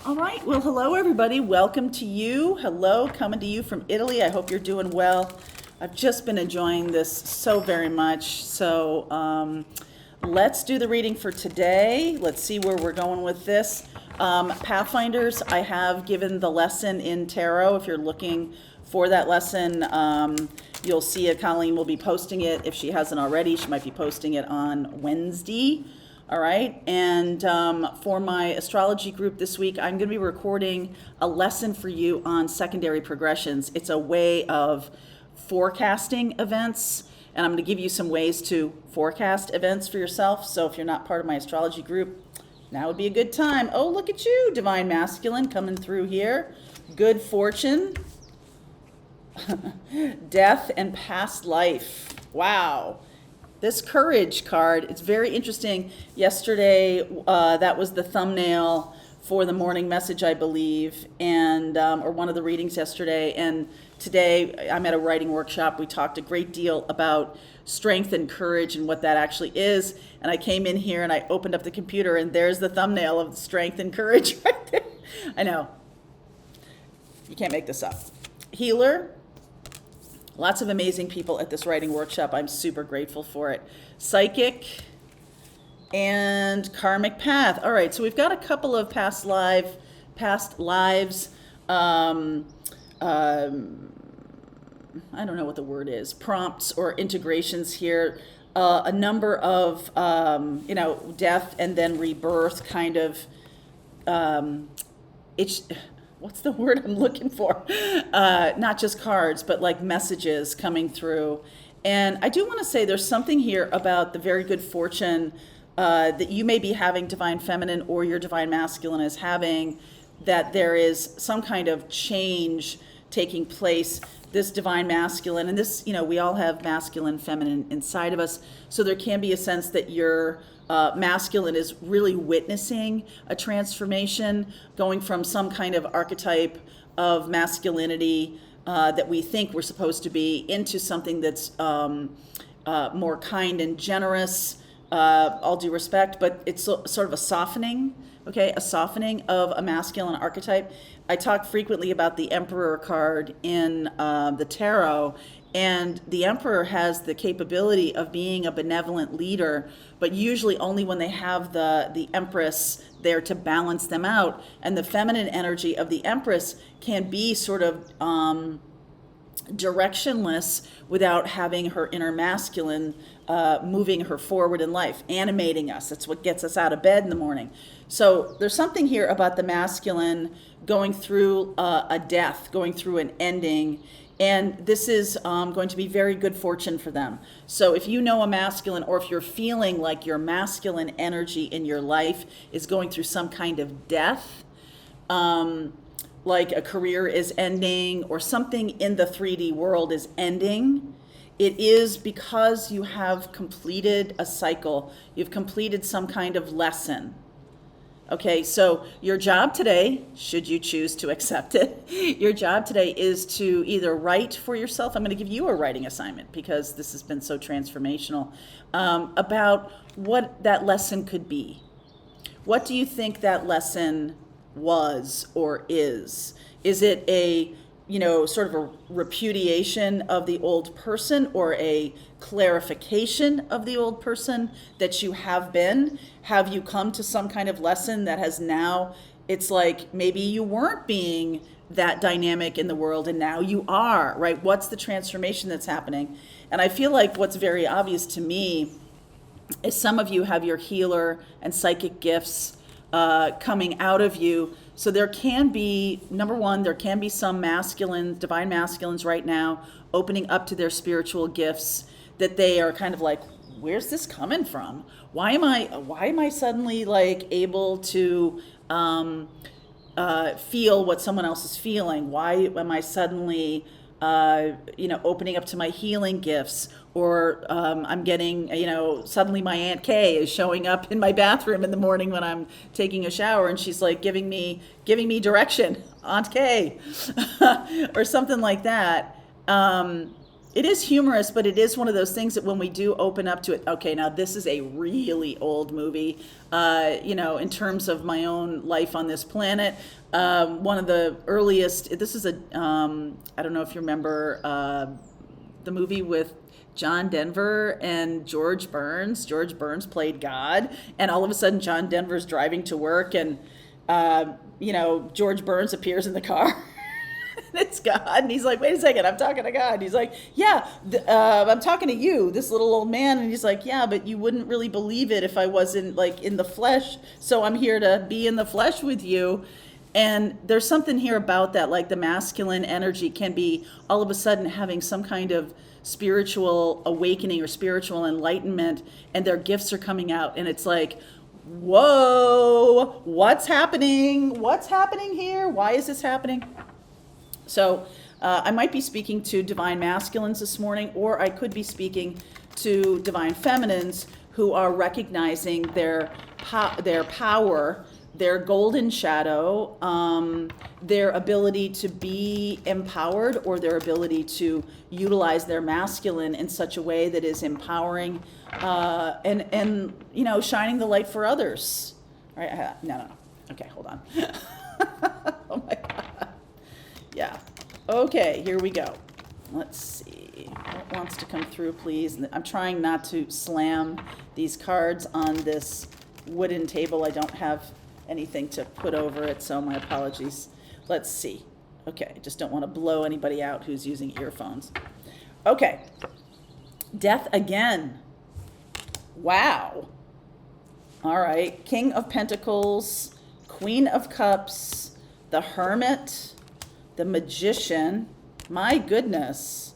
All right, well, hello everybody. Welcome to you. Hello, coming to you from Italy. I hope you're doing well. I've just been enjoying this so very much. So let's do the reading for today. Let's see where we're going with this. Pathfinders, I have given the lesson in tarot. If you're looking for that lesson, you'll see it. Colleen will be posting it. If she hasn't already, she might be posting it on Wednesday. All right, and for my astrology group this week, I'm going to be recording a lesson for you on secondary progressions. It's a way of forecasting events, and I'm going to give you some ways to forecast events for yourself. So if you're not part of my astrology group, now would be a good time. Oh, look at you, Divine Masculine, coming through here. Good fortune, death, and past life. Wow. This courage card, it's very interesting. Yesterday, that was the thumbnail for the morning message, I believe, and or one of the readings yesterday. And today, I'm at a writing workshop. We talked a great deal about strength and courage and what that actually is. And I came in here and I opened up the computer, and there's the thumbnail of the strength and courage right there. I know. You can't make this up. Healer. Lots of amazing people at this writing workshop. I'm super grateful for it. Psychic and karmic path. All right, so we've got a couple of past lives, I don't know what the word is, prompts or integrations here. A number of, death and then rebirth kind of, what's the word I'm looking for? Not just cards, but like messages coming through. And I do want to say there's something here about the very good fortune that you may be having, Divine Feminine, or your Divine Masculine is having, that there is some kind of change taking place. This Divine Masculine, and this, we all have masculine, feminine inside of us. So there can be a sense that your masculine is really witnessing a transformation, going from some kind of archetype of masculinity that we think we're supposed to be into something that's more kind and generous, all due respect, but it's sort of a softening, okay? A softening of a masculine archetype. I talk frequently about the Emperor card in the tarot, and the Emperor has the capability of being a benevolent leader, but usually only when they have the Empress there to balance them out. And the feminine energy of the Empress can be sort of directionless without having her inner masculine moving her forward in life, animating us. That's what gets us out of bed in the morning. So there's something here about the masculine going through a death, going through an ending, and this is going to be very good fortune for them. So if you know a masculine, or if you're feeling like your masculine energy in your life is going through some kind of death, like a career is ending or something in the 3D world is ending, it is because you have completed a cycle. You've completed some kind of lesson. Okay, so your job today, should you choose to accept it, your job today is to either write for yourself. I'm going to give you a writing assignment because this has been so transformational, about what that lesson could be. What do you think that lesson was or is? Is it a, sort of a repudiation of the old person, or a clarification of the old person that you have been? Have you come to some kind of lesson that has now, it's like maybe you weren't being that dynamic in the world and now you are, right? What's the transformation that's happening? And I feel like what's very obvious to me is some of you have your healer and psychic gifts coming out of you. So there can be, number one, there can be some masculine, divine masculines right now opening up to their spiritual gifts that they are kind of like, where's this coming from? Why am I suddenly like able to feel what someone else is feeling? Why am I suddenly opening up to my healing gifts? Or I'm getting, suddenly my Aunt Kay is showing up in my bathroom in the morning when I'm taking a shower, and she's like giving me direction, Aunt Kay, or something like that. It is humorous, but it is one of those things that when we do open up to it, okay, now this is a really old movie, in terms of my own life on this planet. One of the earliest, this is I don't know if you remember the movie with John Denver and George Burns. George Burns played God, and all of a sudden John Denver's driving to work, and, George Burns appears in the car. It's God, and he's like, wait a second, I'm talking to God. And he's like, yeah, I'm talking to you, this little old man. And he's like, yeah, but you wouldn't really believe it if I wasn't like in the flesh, so I'm here to be in the flesh with you. And there's something here about that, like the masculine energy can be all of a sudden having some kind of spiritual awakening or spiritual enlightenment, and their gifts are coming out, and it's like, whoa, what's happening here, why is this happening? So I might be speaking to divine masculines this morning, or I could be speaking to divine feminines who are recognizing their power, their golden shadow, their ability to be empowered, or their ability to utilize their masculine in such a way that is empowering and shining the light for others. All right? No. Okay, hold on. Oh my God. Yeah. Okay, here we go. Let's see. What wants to come through, please? I'm trying not to slam these cards on this wooden table. I don't have anything to put over it, so my apologies. Let's see. Okay, I just don't want to blow anybody out who's using earphones. Okay. Death again. Wow. All right. King of Pentacles, Queen of Cups, the Hermit, the Magician. My goodness.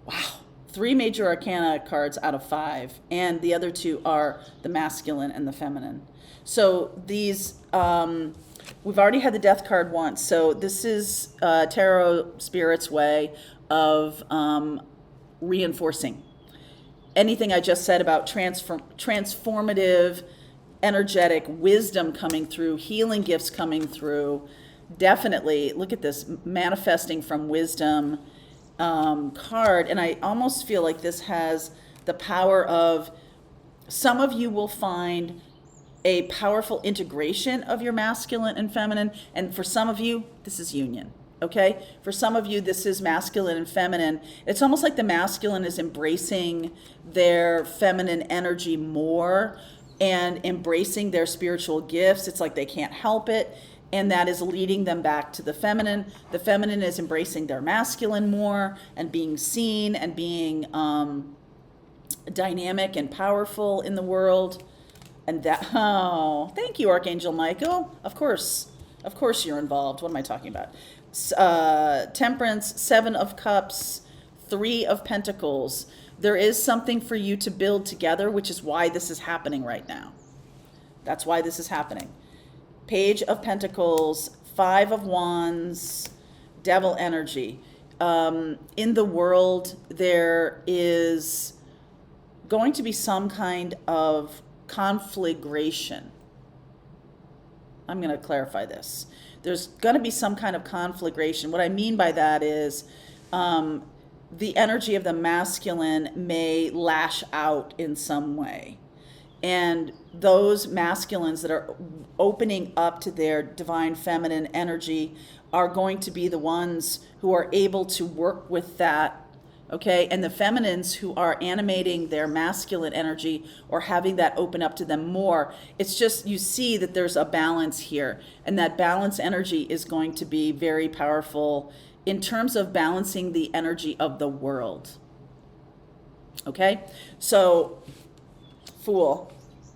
Wow. 3 major arcana cards out of 5. And the other 2 are the masculine and the feminine. So these, we've already had the death card once. So this is Tarot Spirit's way of reinforcing anything I just said about transformative, energetic wisdom coming through, healing gifts coming through. Definitely, look at this, manifesting from wisdom card. And I almost feel like this has the power of, some of you will find a powerful integration of your masculine and feminine. And for some of you, this is union. Okay? For some of you, this is masculine and feminine. It's almost like the masculine is embracing their feminine energy more and embracing their spiritual gifts. It's like they can't help it. And that is leading them back to the feminine. The feminine is embracing their masculine more and being seen and being dynamic and powerful in the world. And that, oh, thank you, Archangel Michael. Of course you're involved. What am I talking about? Temperance, 7 of Cups, 3 of Pentacles. There is something for you to build together, which is why this is happening right now. That's why this is happening. Page of Pentacles, 5 of Wands, Devil energy. In the world, there is going to be some kind of conflagration. I'm going to clarify this. There's going to be some kind of conflagration. What I mean by that is the energy of the masculine may lash out in some way. And those masculines that are opening up to their divine feminine energy are going to be the ones who are able to work with that, okay? And the feminines who are animating their masculine energy or having that open up to them more, it's just, you see that there's a balance here. And that balance energy is going to be very powerful in terms of balancing the energy of the world, okay? So, Fool,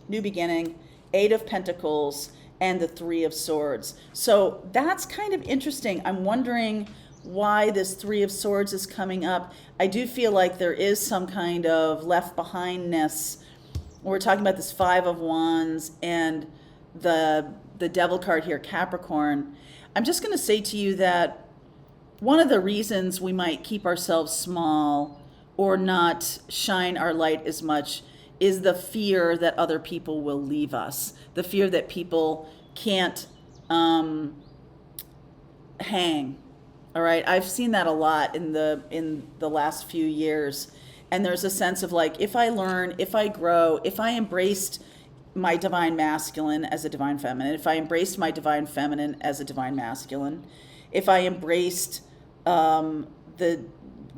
new beginning, 8 of Pentacles, and the 3 of Swords. So that's kind of interesting. I'm wondering why this 3 of Swords is coming up. I do feel like there is some kind of left behindness. We're talking about this 5 of Wands and the Devil card here, Capricorn. I'm just going to say to you that one of the reasons we might keep ourselves small or not shine our light as much is the fear that other people will leave us, the fear that people can't hang All right, I've seen that a lot in the last few years, and there's a sense of like, if I learn, if I grow, if I embraced my divine masculine as a divine feminine, if I embraced my divine feminine as a divine masculine, if I embraced the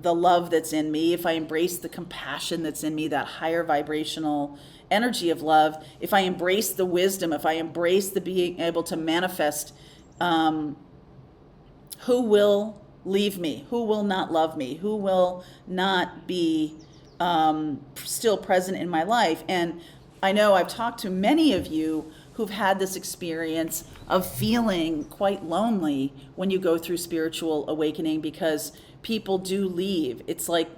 love that's in me, if I embrace the compassion that's in me, that higher vibrational energy of love, if I embrace the wisdom, if I embrace the being able to manifest, who will leave me? Who will not love me? Who will not be still present in my life? And I know I've talked to many of you who've had this experience of feeling quite lonely when you go through spiritual awakening, because people do leave. It's like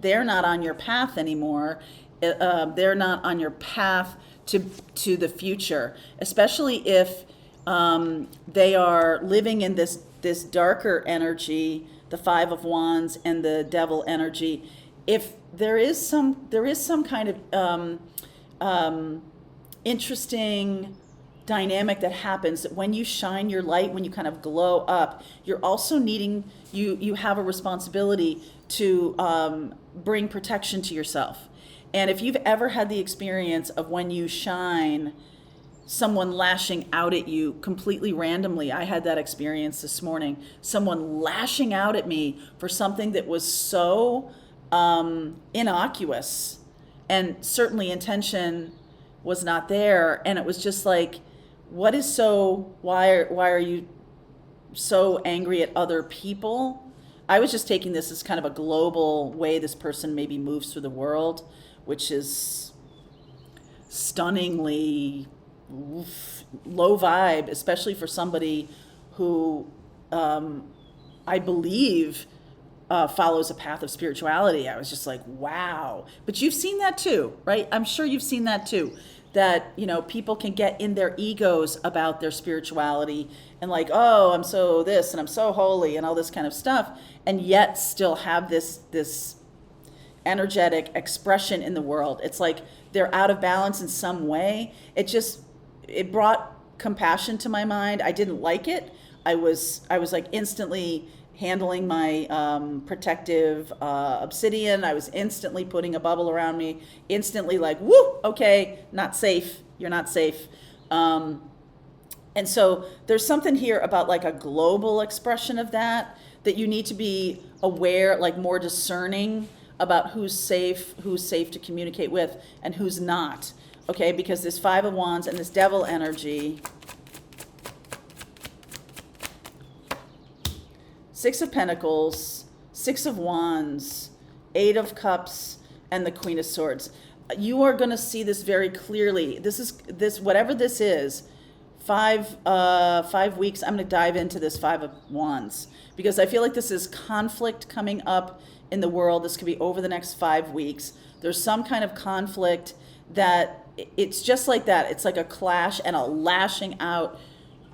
they're not on your path anymore. They're not on your path to the future, especially if they are living in this darker energy, the Five of Wands and the Devil energy. If there is some kind of interesting dynamic that happens, that when you shine your light, when you kind of glow up, you're also you have a responsibility to bring protection to yourself. And if you've ever had the experience of when you shine, someone lashing out at you completely randomly. I had that experience this morning. Someone lashing out at me for something that was so innocuous, and certainly intention was not there. And it was just like, why are you so angry at other people? I was just taking this as kind of a global way this person maybe moves through the world, which is stunningly low vibe, especially for somebody who I believe follows a path of spirituality. I was just like, wow. But you've seen that too, right? I'm sure you've seen that too, that, you know, people can get in their egos about their spirituality and like, oh, I'm so this and I'm so holy and all this kind of stuff, and yet still have this energetic expression in the world. It's like they're out of balance in some way. It brought compassion to my mind. I didn't like it. I was like instantly handling my protective obsidian. I was instantly putting a bubble around me, instantly like, whoo, okay, not safe. You're not safe. And so there's something here about like a global expression of that you need to be aware, like more discerning about who's safe to communicate with and who's not. Okay, because this Five of Wands and this Devil energy, Six of Pentacles, Six of Wands, Eight of Cups, and the Queen of Swords. You are going to see this very clearly. This whatever this is, 5 weeks. I'm going to dive into this Five of Wands because I feel like this is conflict coming up in the world. This could be over the next 5 weeks. There's some kind of conflict that it's just like that. It's like a clash and a lashing out.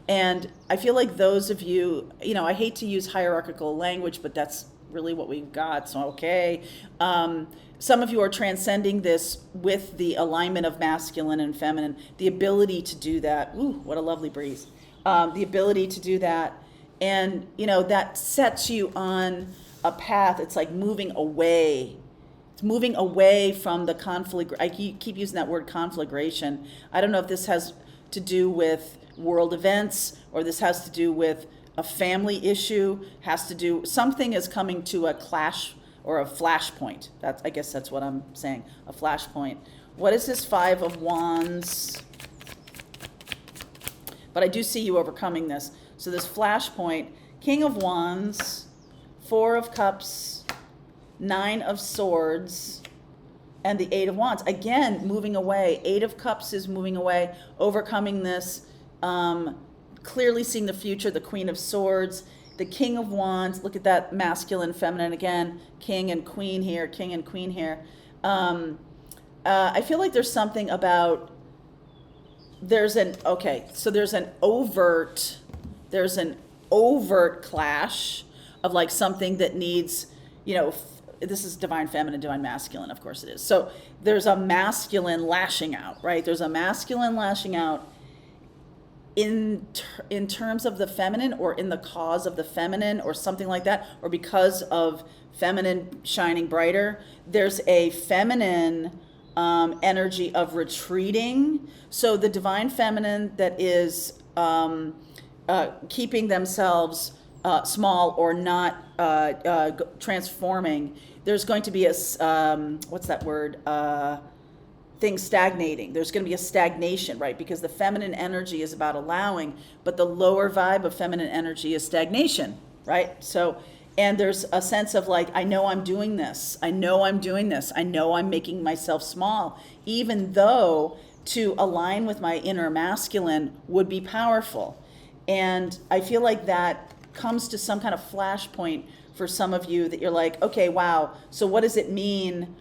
And I feel like those of you, you know, I hate to use hierarchical language, but that's really what we've got. So, okay. Some of you are transcending this with the alignment of masculine and feminine, the ability to do that. Ooh, what a lovely breeze. The ability to do that. And, you know, that sets you on a path. It's like moving away. It's moving away from the conflict. I keep using that word conflagration. I don't know if this has to do with world events or this has to do with a family issue, something is coming to a clash or a flashpoint. I guess that's what I'm saying, a flashpoint. What is this Five of Wands? But I do see you overcoming this. So this flashpoint, King of Wands, Four of Cups, Nine of Swords, and the Eight of Wands. Again, moving away. Eight of Cups is moving away, overcoming this, clearly seeing the future, the Queen of Swords, the King of Wands. Look at that masculine, feminine again, king and queen here, king and queen here. I feel like there's something about, there's an overt clash of like something that needs, you know, this is divine feminine, divine masculine, of course it is. So there's a masculine lashing out, right? There's a masculine lashing out, in terms of the feminine, or in the cause of the feminine, or something like that, or because of feminine shining brighter, there's a feminine energy of retreating. So the divine feminine that is keeping themselves small, or not transforming, there's going to be a what's that word, things stagnating. There's going to be a stagnation, right? Because the feminine energy is about allowing, but the lower vibe of feminine energy is stagnation, right? So, and there's a sense of like, I know I'm doing this. I know I'm doing this. I know I'm making myself small, even though to align with my inner masculine would be powerful. And I feel like that comes to some kind of flashpoint for some of you, that you're like, okay, wow. So what does it mean?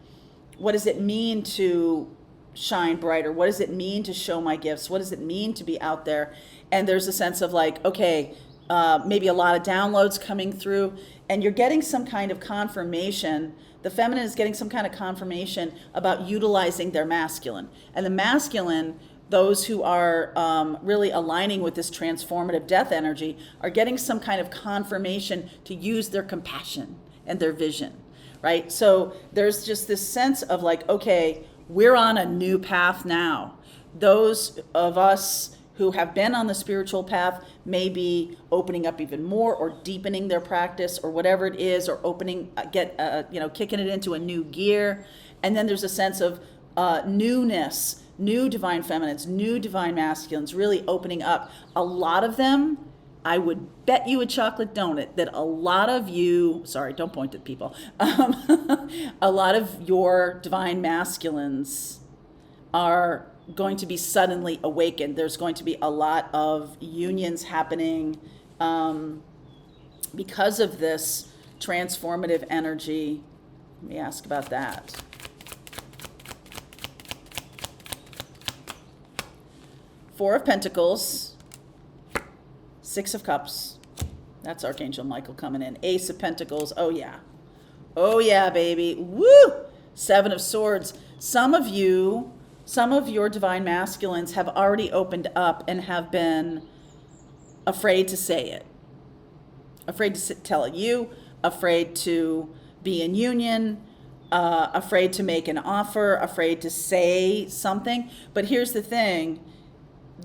What does it mean to shine brighter? What does it mean to show my gifts? What does it mean to be out there? And there's a sense of like, okay, maybe a lot of downloads coming through, and you're getting some kind of confirmation. The feminine is getting some kind of confirmation about utilizing their masculine. And the masculine, those who are really aligning with this transformative death energy, are getting some kind of confirmation to use their compassion and their vision, right? So there's just this sense of like, okay, we're on a new path now. Those of us who have been on the spiritual path may be opening up even more, or deepening their practice, or whatever it is, or opening, kicking it into a new gear. And then there's a sense of newness, new divine feminines, new divine masculines, really opening up. A lot of them, I would bet you a chocolate donut that a lot of you, sorry, don't point at people, a lot of your divine masculines are going to be suddenly awakened. There's going to be a lot of unions happening because of this transformative energy. Let me ask about that. Four of Pentacles, Six of Cups. That's Archangel Michael coming in. Ace of Pentacles. Oh, yeah. Oh, yeah, baby. Woo! Seven of Swords. Some of your divine masculines have already opened up and have been afraid to say it. Afraid to tell you, afraid to be in union, afraid to make an offer, afraid to say something. But here's the thing.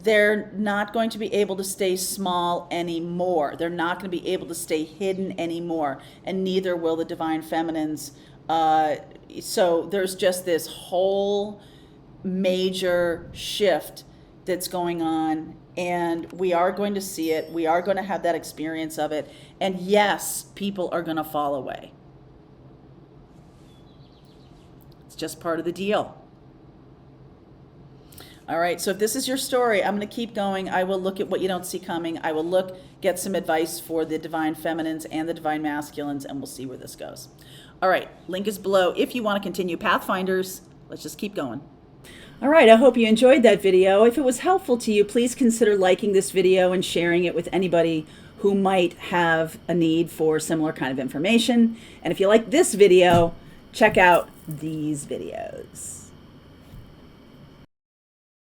They're not going to be able to stay small anymore. They're not going to be able to stay hidden anymore. And neither will the divine feminines. So there's just this whole major shift that's going on. And we are going to see it. We are going to have that experience of it. And yes, people are going to fall away. It's just part of the deal. All right, so if this is your story, I'm going to keep going. I will look at what you don't see coming. I will get some advice for the divine feminines and the divine masculines, and we'll see where this goes. All right, link is below if you want to continue Pathfinders. Let's just keep going. All right, I hope you enjoyed that video. If it was helpful to you, please consider liking this video and sharing it with anybody who might have a need for similar kind of information. And if you like this video, check out these videos.